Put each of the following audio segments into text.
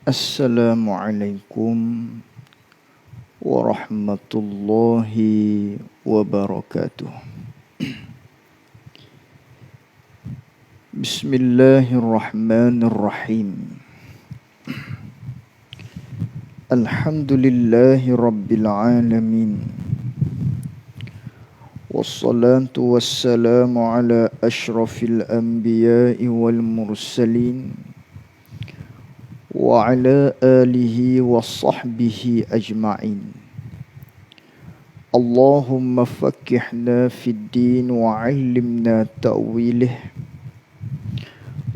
Assalamualaikum warahmatullahi wabarakatuh. Bismillahirrahmanirrahim. Alhamdulillahi rabbil alamin. Wassalatu wassalamu ala ashrafil anbiya'i wal mursalin wa ala alihi wa sahbihi ajma'in. Allahumma fakkihna fid din wa 'allimna ta'wilih.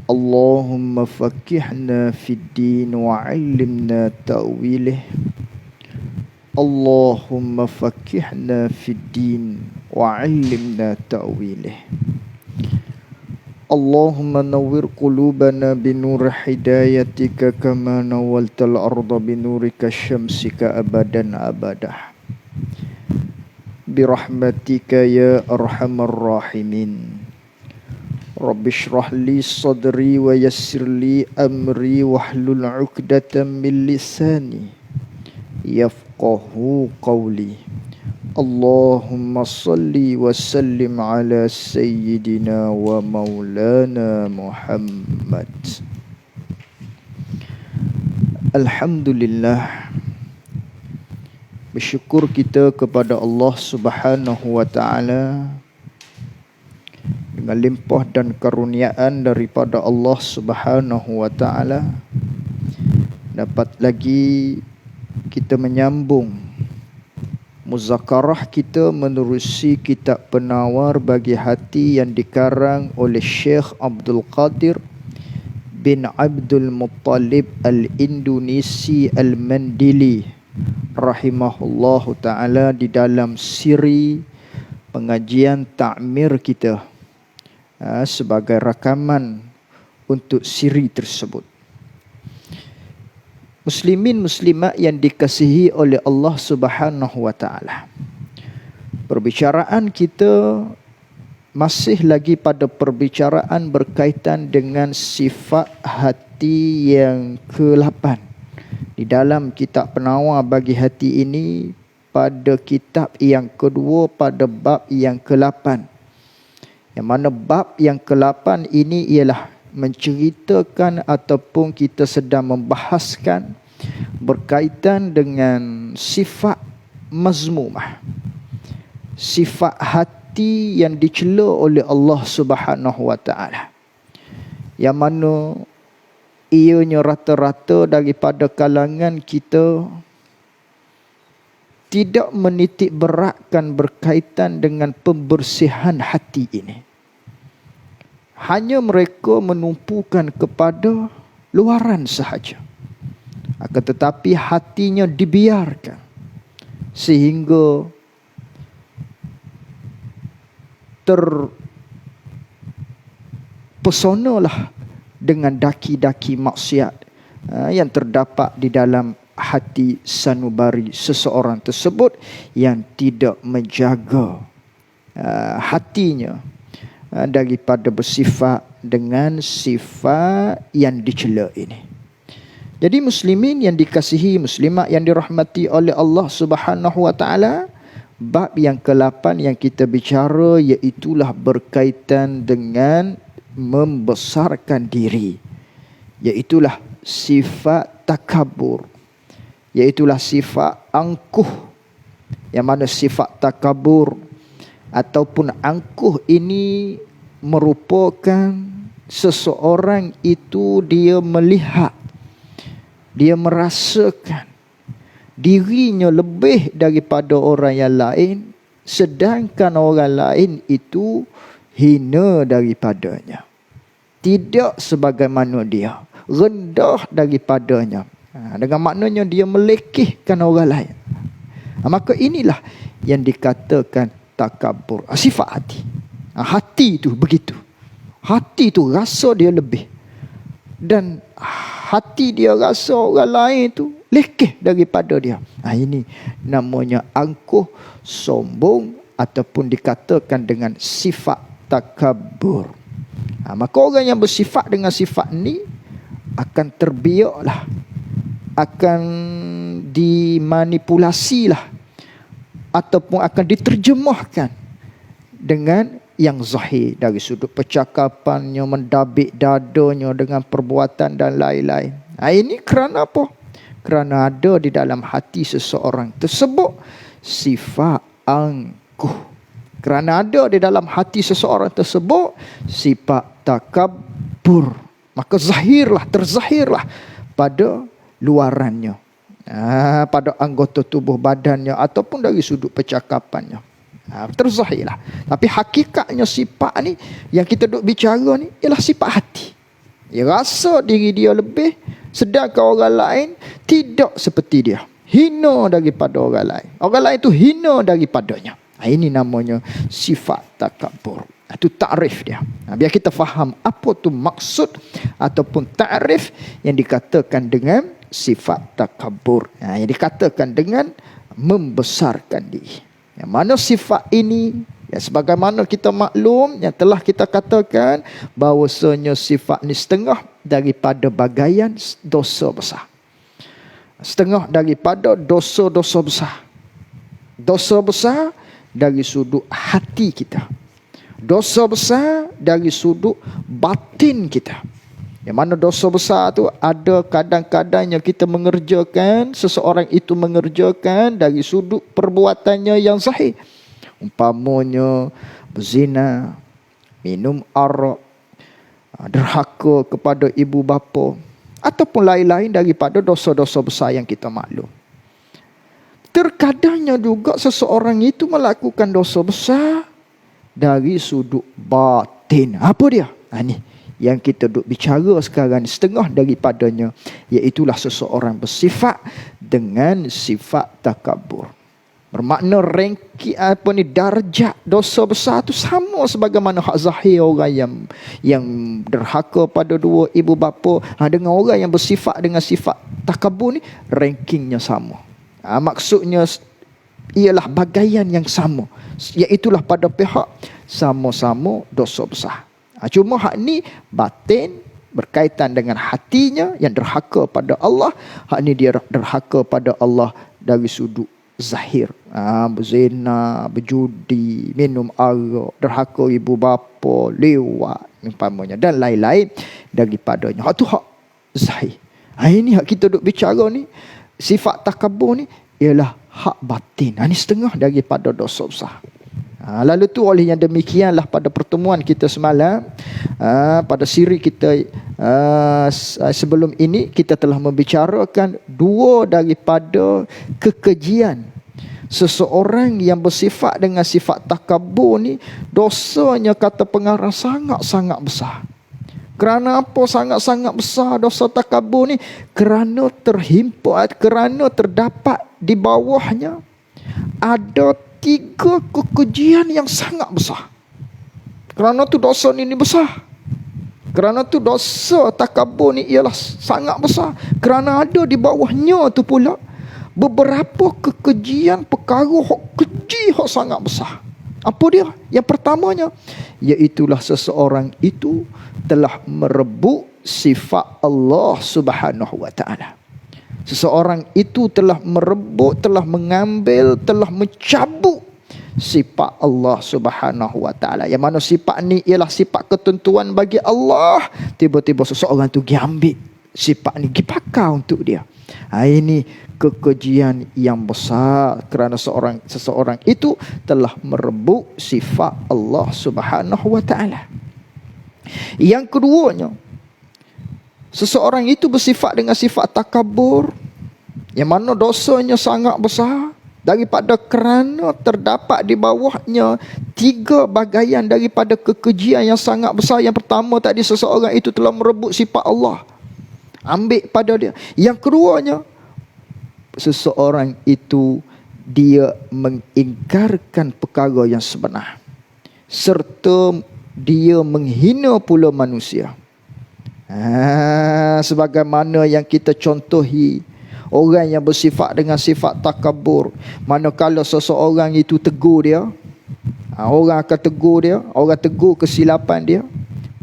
Allahumma fakkihna fid din wa 'allimna ta'wilih. Allahumma fakkihna fid din wa 'allimna ta'wilih. Allahumma nawwir qulubana binur hidayatika kama nawwaltal arda binurika syamsika abadan abadah. Birahmatika ya arhamar rahimin. Rabbi shrah li sadri wa yassir li amri wahlul 'uqdatam min lisani yafqahu qawli. Allahumma salli wa sallim ala sayyidina wa maulana Muhammad. Alhamdulillah, bersyukur kita kepada Allah Subhanahu wa taala dengan limpah dan karuniaan daripada Allah Subhanahu wa taala dapat lagi kita menyambung muzakarah kita menerusi kitab Penawar Bagi Hati yang dikarang oleh Syekh Abdul Qadir bin Abdul Muttalib Al-Indonesi Al-Mandili rahimahullahu ta'ala di dalam siri pengajian ta'mir kita sebagai rakaman untuk siri tersebut. Muslimin muslimat yang dikasihi oleh Allah Subhanahu wa taala. Perbicaraan kita masih lagi pada perbicaraan berkaitan dengan sifat hati yang ke-8. Di dalam kitab Penawar Bagi Hati ini pada kitab yang kedua pada bab yang ke-8. Yang mana bab yang ke-8 ini ialah menceritakan ataupun kita sedang membahaskan berkaitan dengan sifat mazmumah, sifat hati yang dicela oleh Allah Subhanahu wa taala, yang mana ianya rata-rata daripada kalangan kita tidak menitik beratkan berkaitan dengan pembersihan hati ini. Hanya mereka menumpukan kepada luaran sahaja. Akan tetapi hatinya dibiarkan sehingga terpesonalah dengan daki-daki maksiat yang terdapat di dalam hati sanubari seseorang tersebut yang tidak menjaga hatinya daripada bersifat dengan sifat yang dicela ini. Jadi muslimin yang dikasihi, muslimat yang dirahmati oleh Allah Subhanahu wa taala, bab yang ke-8 yang kita bicara iaitulah berkaitan dengan membesarkan diri, iaitulah sifat takabur, iaitulah sifat angkuh. Yang mana sifat takabur ataupun angkuh ini merupakan seseorang itu dia melihat, dia merasakan dirinya lebih daripada orang yang lain, sedangkan orang lain itu hina daripadanya, tidak sebagaimana dia, rendah daripadanya. Dengan maknanya dia melekehkan orang lain. Maka inilah yang dikatakan takabur, sifat hati. Hati itu begitu. Hati itu rasa dia lebih. Dan hati dia rasa orang lain itu lekeh daripada dia. Ini namanya angkuh, sombong ataupun dikatakan dengan sifat takabur. Maka orang yang bersifat dengan sifat ni akan terbiaklah, akan dimanipulasilah, ataupun akan diterjemahkan dengan yang zahir dari sudut percakapannya, mendabik dadanya dengan perbuatan dan lain-lain. Ini kerana apa? Kerana ada di dalam hati seseorang tersebut sifat angkuh. Kerana ada di dalam hati seseorang tersebut sifat takabur, maka terzahirlah pada luarannya, pada anggota tubuh badannya ataupun dari sudut percakapannya. Terzahirlah. Tapi hakikatnya sifat ni yang kita duk bicara ni ialah sifat hati. Dia rasa diri dia lebih, sedangkan orang lain tidak seperti dia, hina daripada orang lain. Orang lain tu hina daripadanya. Ini namanya sifat takabur. Itu takrif dia. Biar kita faham apa tu maksud ataupun takrif yang dikatakan dengan sifat takabur. Yang dikatakan dengan membesarkan diri. Yang mana sifat ini, ya, sebagaimana kita maklum yang telah kita katakan bahawasanya sifat ni setengah daripada bagaian dosa besar. Setengah daripada dosa-dosa besar. Dosa besar dari sudut hati kita. Dosa besar dari sudut batin kita. Yang mana dosa besar tu ada kadang-kadangnya kita mengerjakan, seseorang itu mengerjakan dari sudut perbuatannya yang zahir. Umpamanya berzina, minum arak, derhaka kepada ibu bapa, ataupun lain-lain daripada dosa-dosa besar yang kita maklum. Terkadangnya juga seseorang itu melakukan dosa besar dari sudut batin. Apa dia? Ni yang kita duk bicara sekarang ni, setengah daripadanya, iaitulah seseorang bersifat dengan sifat takabur. Bermakna darjat dosa besar tu sama sebagaimana hak zahir orang yang derhaka pada dua ibu bapa, dengan orang yang bersifat dengan sifat takabur ni, rankingnya sama. Maksudnya ialah bagaian yang sama, iaitulah pada pihak sama-sama dosa besar. Cuma hak ni batin, berkaitan dengan hatinya yang derhaka pada Allah. Hak ni dia derhaka pada Allah dari sudut zahir. Berzina, berjudi, minum arak, derhaka ibu bapa, lewat umpamanya dan lain-lain daripadanya. Hak tu hak zahir. Ini hak kita duk bicara ni, sifat takabur ni ialah hak batin. Ini setengah daripada dosa besar. Lalu tu oleh yang demikianlah pada pertemuan kita semalam, pada siri kita sebelum ini, kita telah membicarakan dua daripada kekejian seseorang yang bersifat dengan sifat takabur ni. Dosanya kata pengarang sangat-sangat besar. Kerana apa sangat-sangat besar dosa takabur ni? Kerana terhimpun, kerana terdapat di bawahnya ada 3 kekejian yang sangat besar. Kerana tu dosa ni besar. Kerana tu dosa takabur ni ialah sangat besar. Kerana ada di bawahnya tu pula beberapa kekejian, perkara hak keji, hak sangat besar. Apa dia? Yang pertamanya, iaitulah seseorang itu telah merebut sifat Allah Subhanahu wa taala. Seseorang itu telah merebut, telah mengambil, telah mencabut sifat Allah Subhanahu wa taala. Yang mana sifat ni ialah sifat ketentuan bagi Allah. Tiba-tiba seseorang tu pergi ambil sifat ni, pergi pakai untuk dia. Ini kekejian yang besar kerana seseorang itu telah merebut sifat Allah Subhanahu wa taala. Yang keduanya, seseorang itu bersifat dengan sifat takabur, yang mana dosanya sangat besar, daripada kerana terdapat di bawahnya 3 bagaian daripada kekejian yang sangat besar. Yang pertama tadi, seseorang itu telah merebut sifat Allah, ambil pada dia. Yang keduanya, seseorang itu dia mengingkarkan perkara yang sebenar, serta dia menghina pula manusia. Sebagaimana yang kita contohi orang yang bersifat dengan sifat takabur, manakala seseorang itu tegur dia, Orang akan tegur dia, orang tegur kesilapan dia.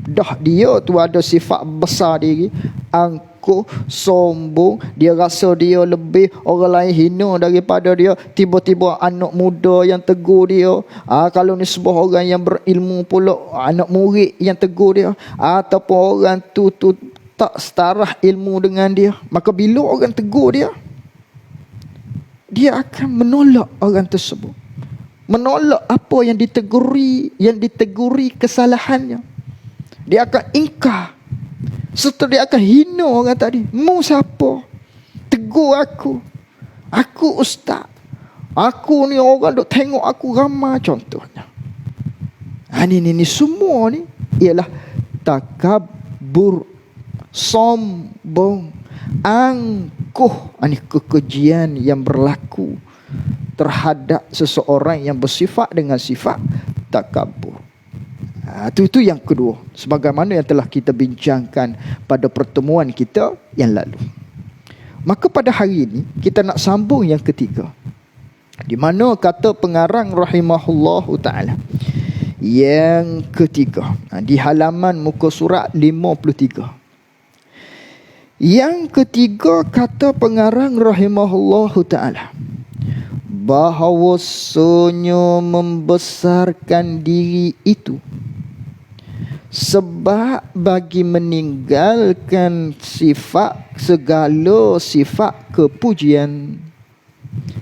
Dah dia tu ada sifat besar diri, angkuh, sombong, dia rasa dia lebih, orang lain hina daripada dia. Tiba-tiba anak muda yang tegur dia, kalau ni sebuah orang yang berilmu pula, anak murid yang tegur dia, ataupun orang tu tak setarah ilmu dengan dia, maka bila orang tegur dia, dia akan menolak orang tersebut, menolak apa yang diteguri kesalahannya. Dia akan ingkar, serta dia akan hina orang tadi. Mu siapa? Tegur aku. Aku ustaz. Aku ni orang duk tengok aku ramai, contohnya. Ni semua ni ialah takabur, sombong, angkuh. Ini kekejian yang berlaku terhadap seseorang yang bersifat dengan sifat takabur. Itu yang kedua, sebagaimana yang telah kita bincangkan pada pertemuan kita yang lalu. Maka pada hari ini kita nak sambung yang ketiga, di mana kata pengarang rahimahullahu ta'ala yang ketiga, di halaman muka surat 53. Yang ketiga kata pengarang rahimahullahu ta'ala, bahawasanya membesarkan diri itu sebab bagi meninggalkan segala sifat kepujian.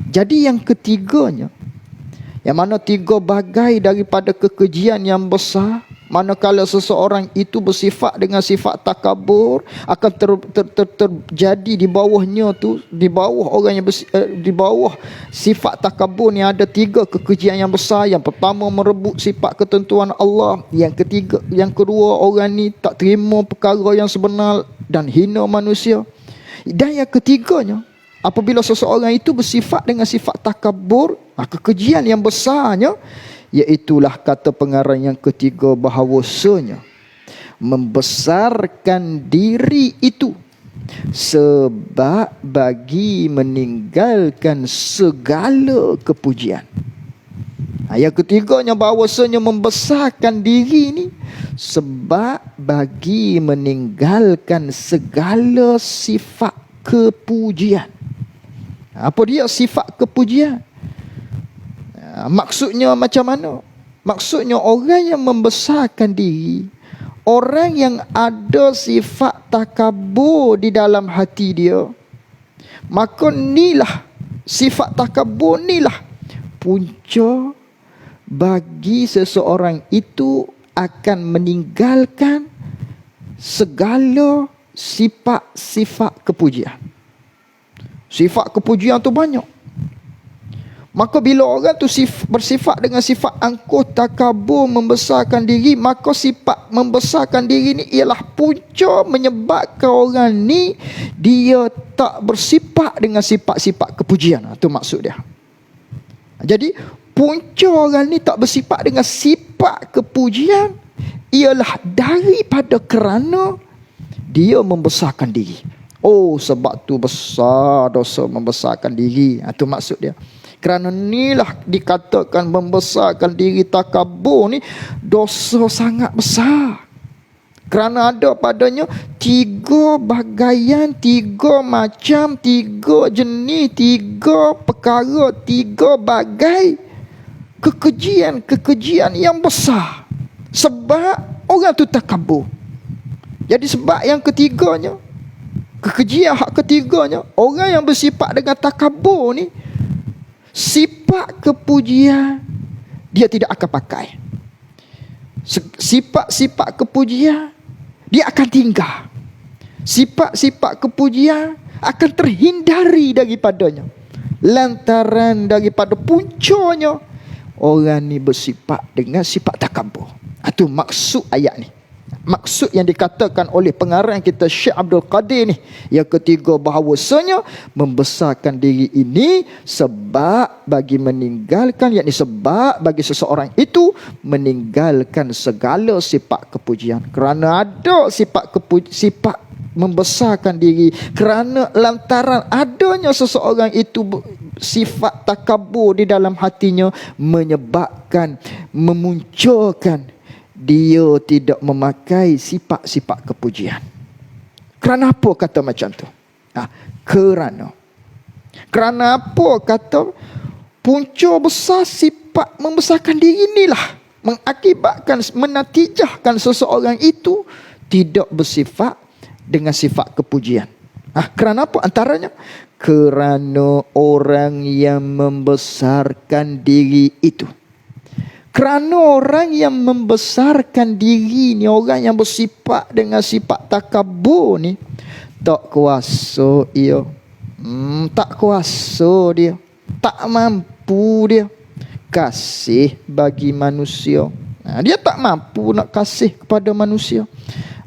Jadi yang ketiganya, yang mana tiga bagai daripada kekejian yang besar, manakala seseorang itu bersifat dengan sifat takabur, akan terjadi di bawahnya tu, di bawah orang yang di bawah sifat takabur ni ada tiga kekejian yang besar. Yang pertama, merebut sifat ketentuan Allah. Yang kedua, orang ni tak terima perkara yang sebenar dan hina manusia. Dan yang ketiganya, apabila seseorang itu bersifat dengan sifat takabur, kekejian yang besarnya, iaitulah kata pengarang yang ketiga, bahawasanya membesarkan diri itu sebab bagi meninggalkan segala kepujian. Yang ketiganya, bahawasanya membesarkan diri ini sebab bagi meninggalkan segala sifat kepujian. Apa dia sifat kepujian? Maksudnya macam mana? Maksudnya orang yang membesarkan diri, orang yang ada sifat takabur di dalam hati dia, maka inilah sifat takabur, inilah punca bagi seseorang itu akan meninggalkan segala sifat-sifat kepujian. Sifat kepujian tu banyak. Maka bila orang tu bersifat dengan sifat angkuh, takabur, membesarkan diri, maka sifat membesarkan diri ni ialah punca menyebabkan orang ni dia tak bersifat dengan sifat-sifat kepujian. Itu maksud dia. Jadi punca orang ni tak bersifat dengan sifat kepujian ialah daripada kerana dia membesarkan diri. Oh, sebab tu besar dosa membesarkan diri. Itu maksud dia. Kerana inilah dikatakan membesarkan diri, takabur ni dosa sangat besar. Kerana ada padanya tiga bagaian, tiga macam, tiga jenis, tiga perkara, tiga bagai kekejian yang besar. Sebab orang tu takabur. Jadi sebab yang ketiganya, kekejian hak ketiganya, orang yang bersifat dengan takabur ni, sifat kepujian dia tidak akan pakai. Sifat-sifat kepujian dia akan tinggal. Sifat-sifat kepujian akan terhindari daripadanya, lantaran daripada puncanya orang ni bersifat dengan sifat takabur. Itu maksud ayat ni. Maksud yang dikatakan oleh pengarang kita Syekh Abdul Qadir ni, yang ketiga, bahawasanya membesarkan diri ini sebab bagi meninggalkan, yakni sebab bagi seseorang itu meninggalkan segala sifat kepujian. Kerana ada sifat membesarkan diri, kerana lantaran adanya seseorang itu sifat takabur di dalam hatinya menyebabkan, memunculkan dia tidak memakai sifat-sifat kepujian. Kerana apa kata macam tu? Kerana apa kata punca besar sifat membesarkan diri inilah mengakibatkan, menatijahkan seseorang itu tidak bersifat dengan sifat kepujian. Kerana apa? Antaranya kerana orang yang membesarkan diri itu. Kerana orang yang membesarkan diri ni, orang yang bersifat dengan sifat takabur ni, tak kuasa ia. Tak kuasa dia. Tak mampu dia kasih bagi manusia. Dia tak mampu nak kasih kepada manusia.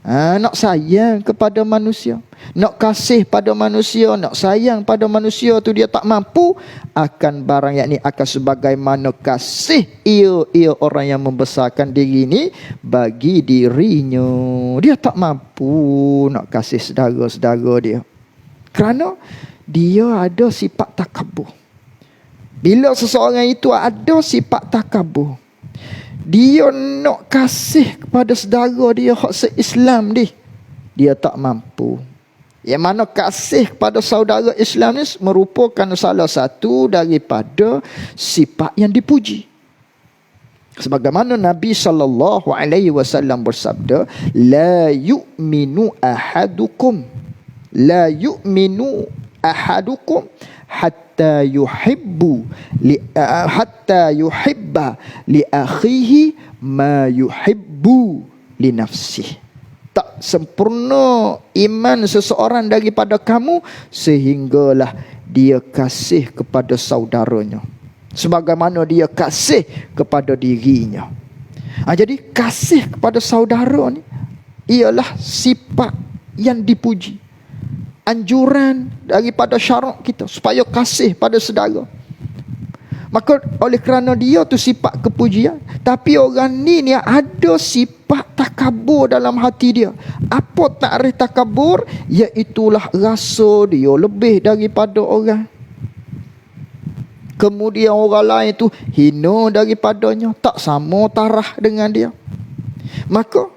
Nak sayang kepada manusia, nak kasih pada manusia, nak sayang pada manusia tu dia tak mampu akan barang yakni akan sebagaimana kasih ia orang yang membesarkan diri ni bagi dirinya. Dia tak mampu nak kasih saudara-saudara dia. Kerana dia ada sifat takabur. Bila seseorang itu ada sifat takabur, dia nak kasih kepada saudara dia hak se-Islam dia tak mampu. Yang mana kasih kepada saudara Islam ni merupakan salah satu daripada sifat yang dipuji. Sebagaimana Nabi SAW bersabda, la yu'minu ahadukum hatta yuhibba li akhihi ma yuhibbu li nafsihi. Tak sempurna iman seseorang daripada kamu sehinggalah dia kasih kepada saudaranya sebagaimana dia kasih kepada dirinya. Jadi kasih kepada saudara ni ialah sifat yang dipuji. Anjuran daripada syarak kita supaya kasih pada saudara. Maka oleh kerana dia tu sifat kepujian, tapi orang ni ada sifat takabur dalam hati dia. Apa takrif takabur? Iaitulah rasa dia lebih daripada orang. Kemudian orang lain tu hina daripadanya, tak sama taraf dengan dia. Maka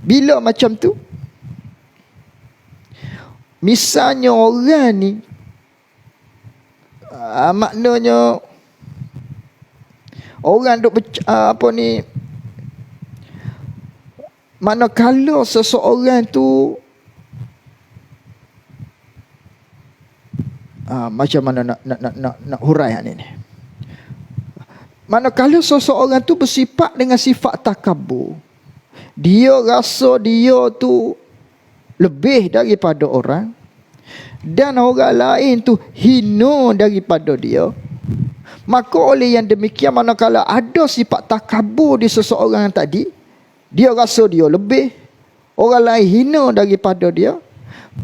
bila macam tu, misalnya orang ni maknanya orang duk manakala seseorang tu macam mana nak hurai ni. Manakala seseorang tu bersifat dengan sifat takabur, dia rasa dia tu lebih daripada orang, dan orang lain tu hina daripada dia, maka oleh yang demikian manakala ada sifat takabur di seseorang tadi, dia rasa dia lebih, orang lain hina daripada dia,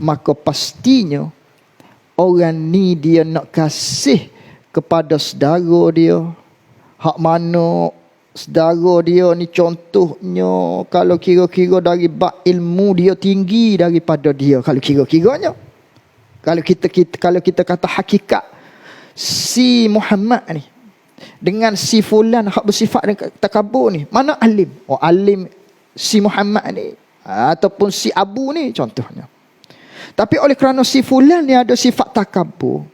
maka pastinya orang ni dia nak kasih kepada saudara dia. Hak mana saudara dia ni contohnya kalau kira-kira dari bab ilmu dia tinggi daripada dia, kalau kira-kiranya, kalau kita kata hakikat si Muhammad ni dengan si fulan hak bersifat dengan takabur ni, mana alim? Alim si Muhammad ni ataupun si Abu ni contohnya. Tapi oleh kerana si fulan ni ada sifat takabur,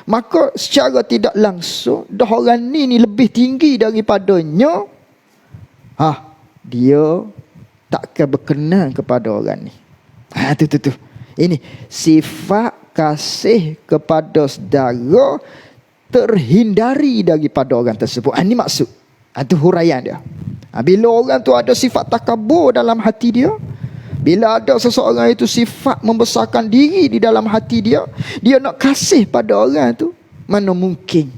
maka secara tidak langsung dah orang ni lebih tinggi daripadanya, dia takkan berkenan kepada orang ni. Tu. Ini sifat kasih kepada saudara terhindari daripada orang tersebut. Ini maksud. Itu huraian dia. Bila orang tu ada sifat takabur dalam hati dia, bila ada seseorang itu sifat membesarkan diri di dalam hati dia, dia nak kasih pada orang tu, mana mungkin.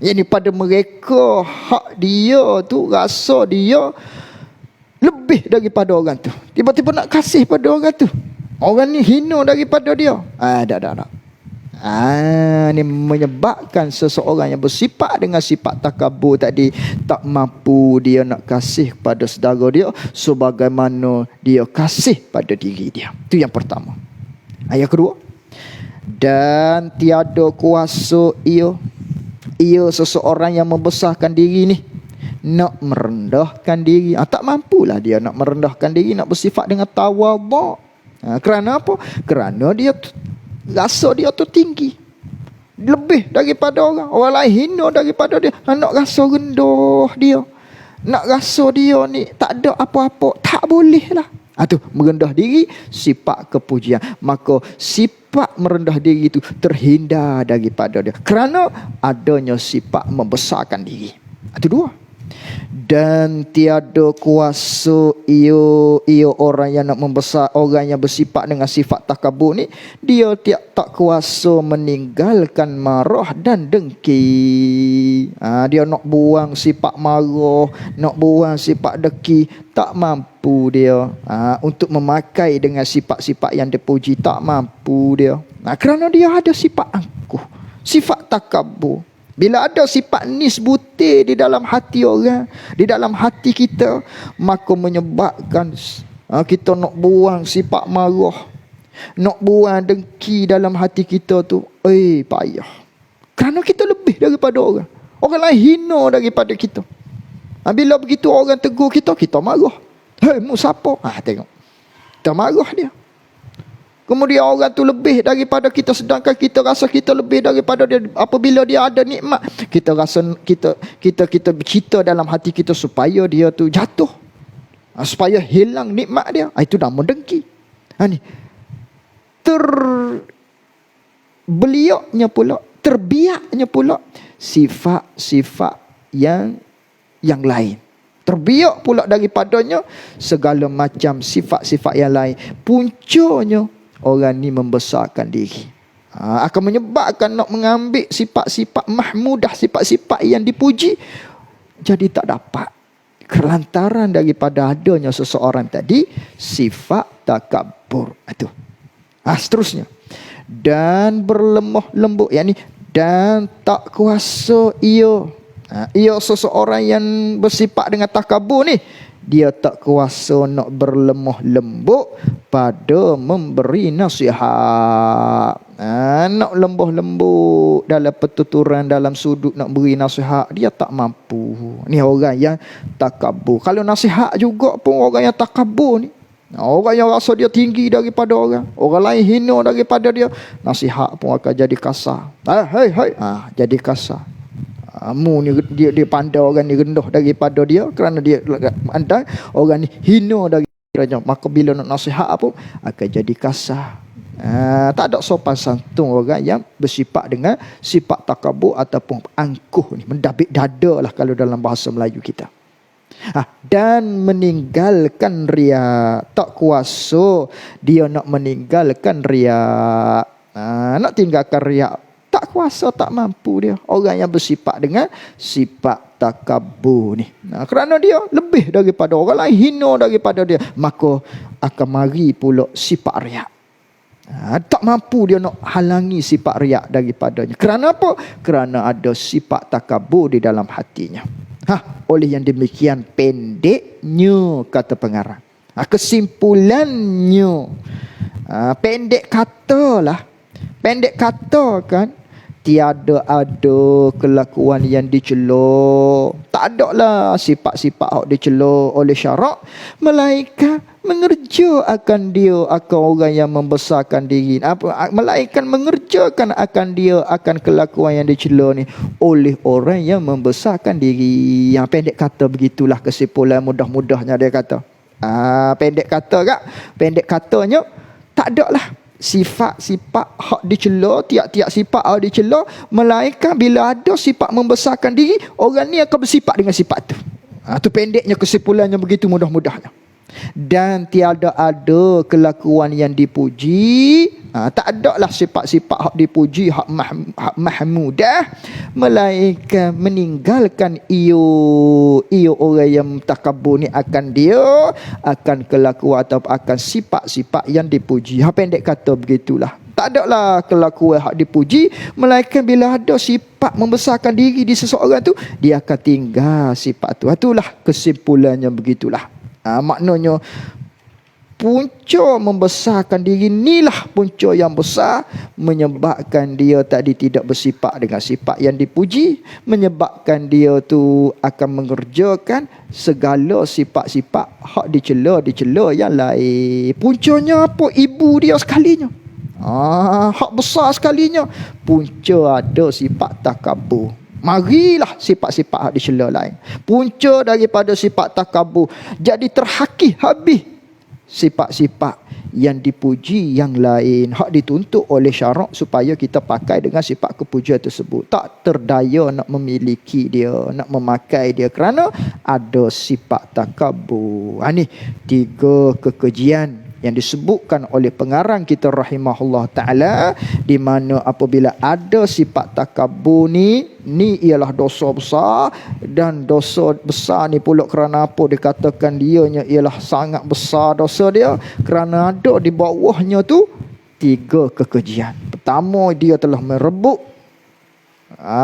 Ini pada mereka hak dia tu, rasa dia lebih daripada orang tu, tiba-tiba nak kasih pada orang tu, orang ni hina daripada dia. Tak. Ini menyebabkan seseorang yang bersifat dengan sifat takabur tadi tak mampu dia nak kasih pada saudara dia sebagaimana dia kasih pada diri dia. Itu yang pertama. Ayat kedua, Dan tiada kuasa ia seseorang yang membesarkan diri ni nak merendahkan diri. Tak mampulah dia nak merendahkan diri, nak bersifat dengan tawaduk. Kerana apa? Kerana dia rasa dia tu tinggi, lebih daripada orang. Orang lain hina daripada dia. Nak rasa rendah dia, nak rasa dia ni tak ada apa-apa. Tak boleh lah. Tu merendah diri, sifat kepujian. Maka sifat merendah diri itu terhindar daripada dia, kerana adanya sifat membesarkan diri. Itu dua. Dan tiada kuasa ia orang yang nak membesar, orang yang bersifat dengan sifat takabur ni, dia tak kuasa meninggalkan marah dan dengki. Dia nak buang sifat marah, nak buang sifat dengki, tak mampu dia. Untuk memakai dengan sifat-sifat yang dipuji, tak mampu dia. Kerana dia ada sifat angkuh, sifat takabur. Bila ada sifat nisbuti di dalam hati orang, di dalam hati kita, maka menyebabkan kita nak buang sifat marah, nak buang dengki dalam hati kita tu. Payah. Kerana kita lebih daripada orang. Orang lain hina daripada kita. Bila begitu orang tegur kita, kita marah. Mu siapa? Tengok, kita marah dia. Kemudian orang tu lebih daripada kita, sedangkan kita rasa kita lebih daripada dia. Apabila dia ada nikmat, kita rasa kita bercita dalam hati kita supaya dia tu jatuh, supaya hilang nikmat dia. Itu nama dengki. Ni terbeliaknya pula, terbiaknya pula sifat-sifat yang lain. Terbiak pula daripadanya segala macam sifat-sifat yang lain. Puncanya orang ni membesarkan diri. Akan menyebabkan nak mengambil sifat-sifat mahmudah, sifat-sifat yang dipuji, jadi tak dapat. Kelantaran daripada adanya seseorang tadi sifat takabur. Itu. Seterusnya. Dan berlemah lembut, yakni dan tak kuasa ia seseorang yang bersifat dengan takabur ni, dia tak kuasa nak berlemah lembut pada memberi nasihat. Nak lembah lembut dalam pertuturan, dalam sudut nak beri nasihat, dia tak mampu. Ni orang yang takabur. Kalau nasihat juga pun orang yang takabur ni, orang yang rasa dia tinggi daripada orang lain hina daripada dia, nasihat pun akan jadi kasar. Jadi kasar. Ni dia pandai orang ni rendah daripada dia, kerana dia pandai orang ni hina daripada. Maka bila nak nasihat pun akan jadi kasar. Tak ada sopan santun orang yang bersifat dengan sifat takabur ataupun angkuh ni, mendabik dada lah kalau dalam bahasa Melayu kita. Dan meninggalkan riak, tak kuasa dia nak meninggalkan riak. Nak tinggalkan riak, tak kuasa, tak mampu dia. Orang yang bersifat dengan sifat takabur ni, kerana dia lebih daripada orang lain, hina daripada dia, maka akan mari pula sifat riak. Tak mampu dia nak halangi sifat riak daripadanya. Kerana apa? Kerana ada sifat takabur di dalam hatinya. Oleh yang demikian, pendeknya kata pengarang, kesimpulannya, pendek katakan, tiada ada kelakuan yang dicela. Tak ada lah sifat-sifat yang dicela oleh syarak, melainkan mengerja akan dia, akan orang yang membesarkan diri. Melainkan mengerjakan akan dia, akan kelakuan yang dicela ni oleh orang yang membesarkan diri. Yang pendek kata begitulah kesimpulan mudah-mudahnya dia kata. Pendek katanya, tak ada lah sifat-sifat hak dicela, tiap-tiap sifat hak dicela, melainkan bila ada sifat membesarkan diri, orang ni akan bersifat dengan sifat tu. Tu pendeknya kesimpulannya begitu mudah-mudahnya. Dan tiada ada kelakuan yang dipuji, tak ada lah sifat-sifat hak dipuji, hak mahmudah, melainkan meninggalkan ia orang yang takabur ni akan dia, akan kelakuan atau akan sifat-sifat yang dipuji. Pendek kata begitulah. Tak ada lah kelakuan hak dipuji, melainkan bila ada sifat membesarkan diri di seseorang tu, dia akan tinggal sifat tu. Itulah kesimpulannya begitulah. Maknanya Punca membesarkan diri inilah punca yang besar, menyebabkan dia tadi tidak bersifat dengan sifat yang dipuji, menyebabkan dia tu akan mengerjakan segala sifat-sifat hak dicela yang lain. Puncanya apa? Ibu dia sekalinya. Hak besar sekalinya. Punca ada sifat takabur. Marilah sifat-sifat hak dicela lain. Punca daripada sifat takabur jadi terhakis habis sifat-sifat yang dipuji yang lain, hak dituntut oleh syarak supaya kita pakai dengan sifat kepujian tersebut. Tak terdaya nak memiliki dia, nak memakai dia kerana ada sifat takabur. Ni 3 kekejian yang disebutkan oleh pengarang kita rahimahullah ta'ala, di mana apabila ada sifat takabur ni ialah dosa besar. Dan dosa besar ni pula kerana apa dikatakan dianya ialah sangat besar dosa dia? Kerana ada di bawahnya tu 3 kekejian. Pertama, dia telah merebut,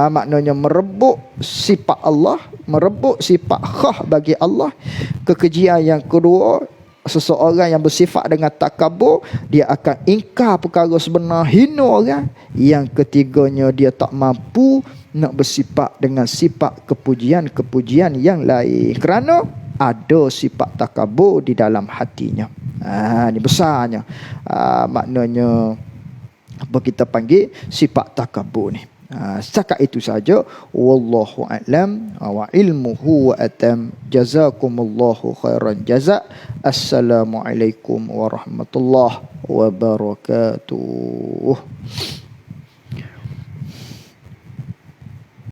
maknanya merebut sifat Allah, merebut sifat khas bagi Allah. Kekejian yang kedua, seseorang yang bersifat dengan takabur, dia akan ingkar perkara sebenar, hina orang. Yang ketiganya, dia tak mampu nak bersifat dengan sifat kepujian-kepujian yang lain kerana ada sifat takabur di dalam hatinya. Ni besarnya. Maknanya apa kita panggil sifat takabur ni. Setakat itu saja. Wallahu a'lam wa ilmuhu wa atam. Jazakumullahu khairan jazak. Assalamualaikum warahmatullahi wabarakatuh.